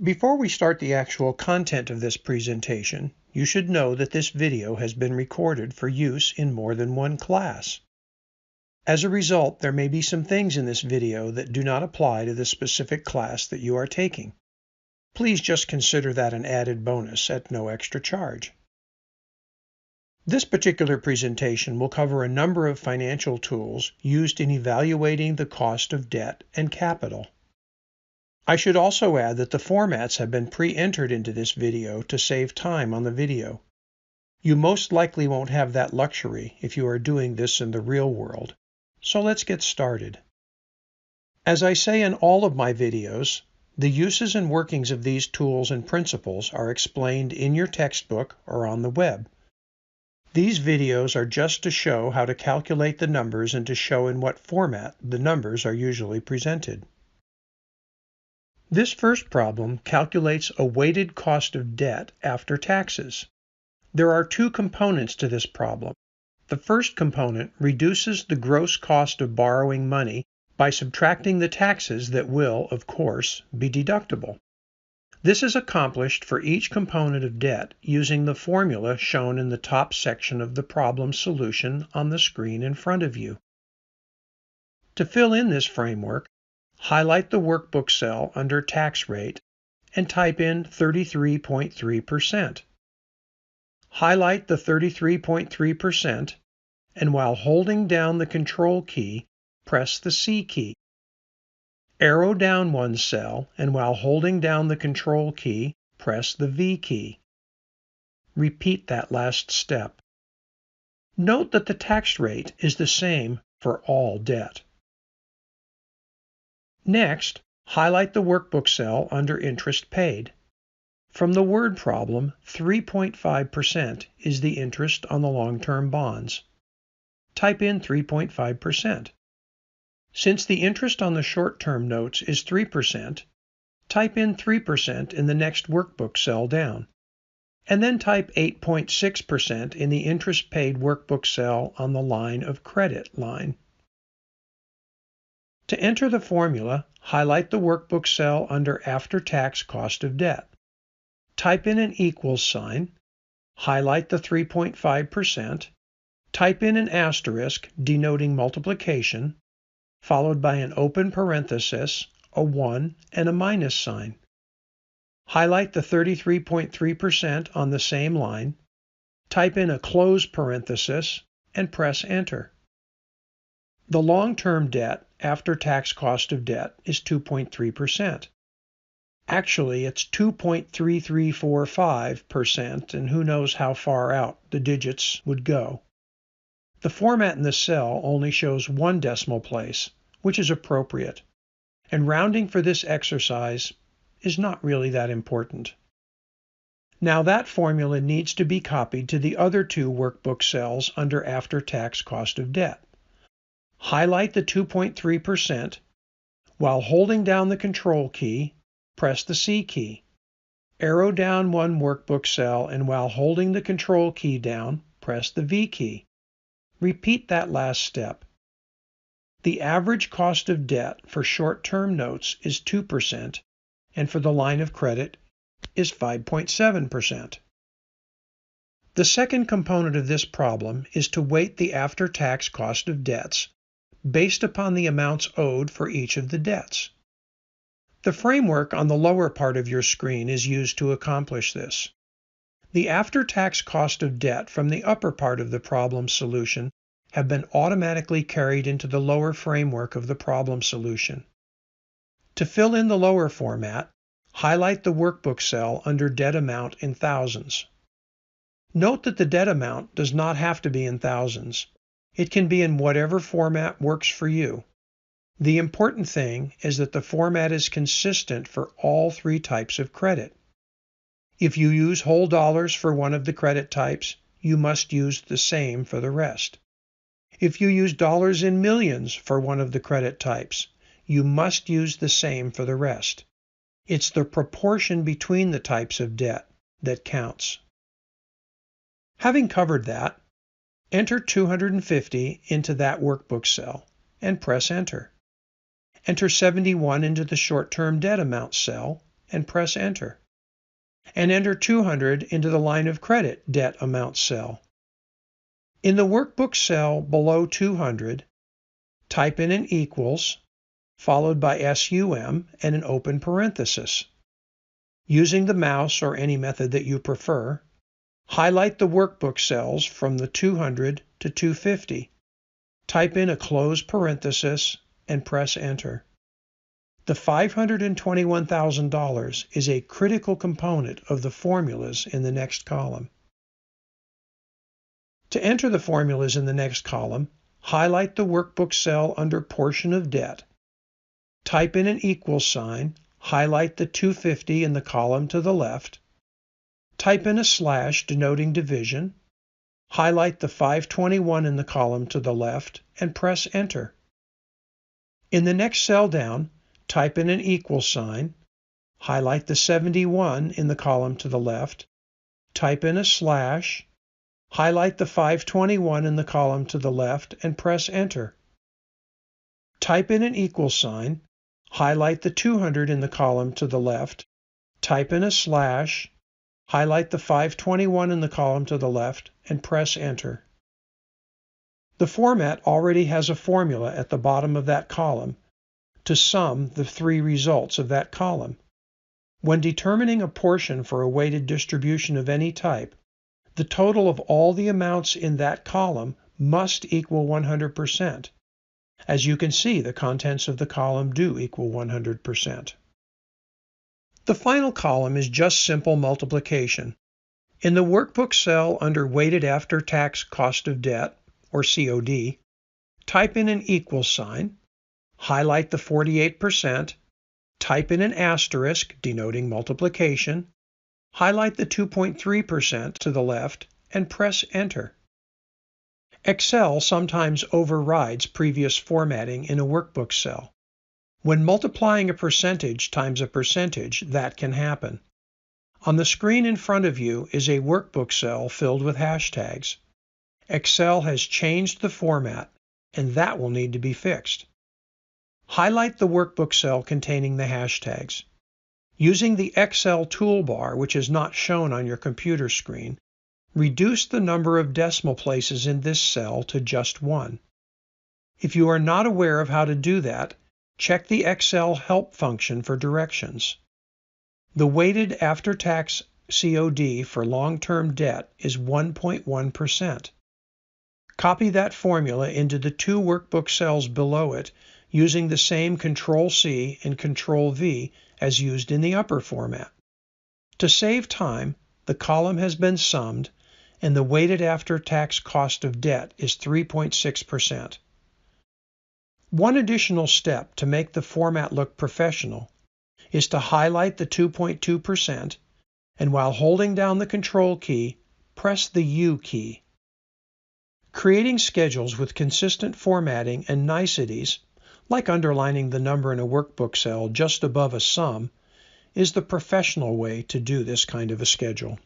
Before we start the actual content of this presentation, you should know that this video has been recorded for use in more than one class. As a result, there may be some things in this video that do not apply to the specific class that you are taking. Please just consider that an added bonus at no extra charge. This particular presentation will cover a number of financial tools used in evaluating the cost of debt and capital. I should also add that the formats have been pre-entered into this video to save time on the video. You most likely won't have that luxury if you are doing this in the real world. So let's get started. As I say in all of my videos, the uses and workings of these tools and principles are explained in your textbook or on the web. These videos are just to show how to calculate the numbers and to show in what format the numbers are usually presented. This first problem calculates a weighted cost of debt after taxes. There are two components to this problem. The first component reduces the gross cost of borrowing money by subtracting the taxes that will, of course, be deductible. This is accomplished for each component of debt using the formula shown in the top section of the problem solution on the screen in front of you. To fill in this framework, highlight the workbook cell under Tax Rate and type in 33.3%. Highlight the 33.3% and while holding down the Control key, press the C key. Arrow down one cell and while holding down the Control key, press the V key. Repeat that last step. Note that the tax rate is the same for all debt. Next, highlight the workbook cell under Interest Paid. From the word problem, 3.5% is the interest on the long-term bonds. Type in 3.5%. Since the interest on the short-term notes is 3%, type in 3% in the next workbook cell down, and then type 8.6% in the interest paid workbook cell on the line of credit line. To enter the formula, highlight the workbook cell under After-Tax Cost of Debt. Type in an equals sign, highlight the 3.5%, type in an asterisk denoting multiplication, followed by an open parenthesis, a 1, and a minus sign. Highlight the 33.3% on the same line, type in a close parenthesis, and press Enter. The long-term debt after-tax cost of debt is 2.3%. Actually, it's 2.3345%, and who knows how far out the digits would go. The format in the cell only shows one decimal place, which is appropriate, and rounding for this exercise is not really that important. Now that formula needs to be copied to the other two workbook cells under After-Tax Cost of Debt. Highlight the 2.3%. While holding down the Control key, press the C key. Arrow down one workbook cell and while holding the Control key down, press the V key. Repeat that last step. The average cost of debt for short-term notes is 2%, and for the line of credit is 5.7%. The second component of this problem is to weight the after-tax cost of debts based upon the amounts owed for each of the debts. The framework on the lower part of your screen is used to accomplish this. The after-tax cost of debt from the upper part of the problem solution have been automatically carried into the lower framework of the problem solution. To fill in the lower format, highlight the workbook cell under Debt Amount in thousands. Note that the debt amount does not have to be in thousands. It can be in whatever format works for you. The important thing is that the format is consistent for all three types of credit. If you use whole dollars for one of the credit types, you must use the same for the rest. If you use dollars in millions for one of the credit types, you must use the same for the rest. It's the proportion between the types of debt that counts. Having covered that, enter 250 into that workbook cell and press Enter. Enter 71 into the short-term debt amount cell and press Enter. And enter 200 into the line of credit debt amount cell. In the workbook cell below 200, type in an equals, followed by SUM and an open parenthesis. Using the mouse or any method that you prefer, highlight the workbook cells from the 200 to 250. Type in a close parenthesis and press Enter. The $521,000 is a critical component of the formulas in the next column. To enter the formulas in the next column, highlight the workbook cell under Portion of Debt. Type in an equal sign, highlight the 250 in the column to the left. Type in a slash denoting division. Highlight the 521 in the column to the left and press Enter. In the next cell down, type in an equal sign, highlight the 71 in the column to the left, type in a slash, highlight the 521 in the column to the left and press Enter. Type in an equal sign, highlight the 200 in the column to the left, type in a slash, highlight the 521 in the column to the left and press Enter. The format already has a formula at the bottom of that column to sum the three results of that column. When determining a portion for a weighted distribution of any type, the total of all the amounts in that column must equal 100%. As you can see, the contents of the column do equal 100%. The final column is just simple multiplication. In the workbook cell under Weighted After-Tax Cost of Debt, or COD, type in an equal sign, highlight the 48%, type in an asterisk denoting multiplication, highlight the 2.3% to the left, and press Enter. Excel sometimes overrides previous formatting in a workbook cell. When multiplying a percentage times a percentage, that can happen. On the screen in front of you is a workbook cell filled with hashtags. Excel has changed the format, and that will need to be fixed. Highlight the workbook cell containing the hashtags. Using the Excel toolbar, which is not shown on your computer screen, reduce the number of decimal places in this cell to just 1. If you are not aware of how to do that, check the Excel help function for directions. The weighted after-tax COD for long-term debt is 1.1%. Copy that formula into the two workbook cells below it using the same Control-C and Control-V as used in the upper format. To save time, the column has been summed and the weighted after-tax cost of debt is 3.6%. One additional step to make the format look professional is to highlight the 2.2% and while holding down the Control key, press the U key. Creating schedules with consistent formatting and niceties, like underlining the number in a workbook cell just above a sum, is the professional way to do this kind of a schedule.